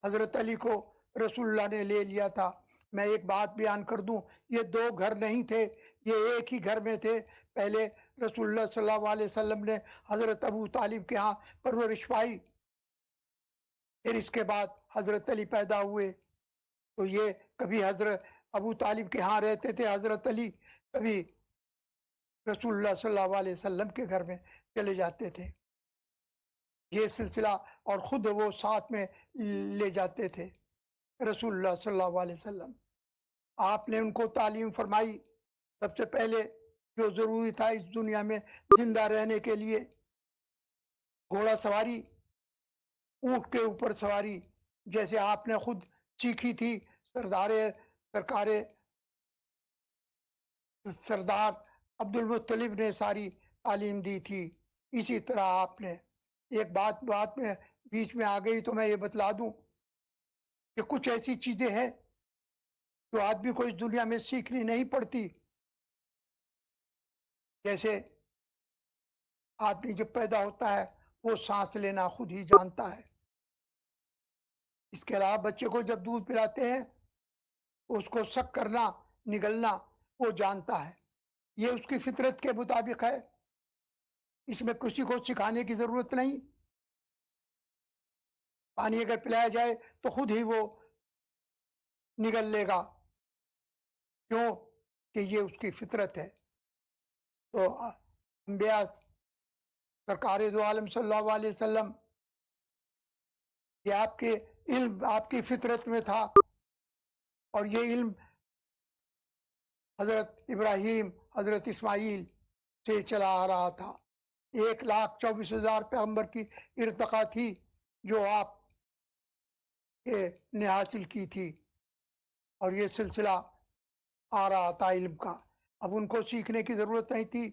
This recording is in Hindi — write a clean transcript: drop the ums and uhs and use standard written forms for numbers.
हज़रत अली को रसूलुल्लाह ने ले लिया था। मैं एक बात बयान कर दूं, ये दो घर नहीं थे, ये एक ही घर में थे। पहले रसूलुल्लाह सल्लल्लाहु अलैहि वसल्लम ने हज़रत अबू तालिब के यहाँ परवरिश पाई, फिर इसके बाद हज़रत अली पैदा हुए। तो ये कभी हज़रत अबू तालिब के यहाँ रहते थे हज़रत अली, कभी रसूलुल्लाह सल्लल्लाहु अलैहि वसल्लम के घर में चले जाते थे। ये सिलसिला, और ख़ुद वो साथ में ले जाते थे रसूलुल्लाह सल्लल्लाहु अलैहि वसल्लम। आपने उनको तालीम फरमाई। सबसे पहले जो ज़रूरी था इस दुनिया में ज़िंदा रहने के लिए, घोड़ा सवारी, ऊँट के ऊपर सवारी, जैसे आपने खुद सीखी थी। सरकारे सरदार अब्दुल मुत्तलिब ने सारी तालीम दी थी। इसी तरह आपने एक बात में बीच में आ गई तो मैं ये बतला दूं कि कुछ ऐसी चीज़ें हैं जो आदमी को इस दुनिया में सीखनी नहीं पड़ती। जैसे आदमी जब पैदा होता है वो सांस लेना खुद ही जानता है। इसके अलावा बच्चे को जब दूध पिलाते हैं उसको शक करना, निगलना वो जानता है। ये उसकी फितरत के मुताबिक है, इसमें किसी को सिखाने की ज़रूरत नहीं। पानी अगर पिलाया जाए तो खुद ही वो निगल लेगा। क्यों? कि ये उसकी फितरत है। तो अम्बिया सरकार दो आलम सल्लल्लाहु अलैहि वसल्लम, ये आपके इल्म आपकी फितरत में था, और ये इल्म हज़रत इब्राहीम, हज़रत इस्माईल से चला आ रहा था। 1,24,000 पैगम्बर की इर्तका थी जो आप ने हासिल की थी, और ये सिलसिला आ रहा था इल्म का। अब उनको सीखने की ज़रूरत नहीं थी।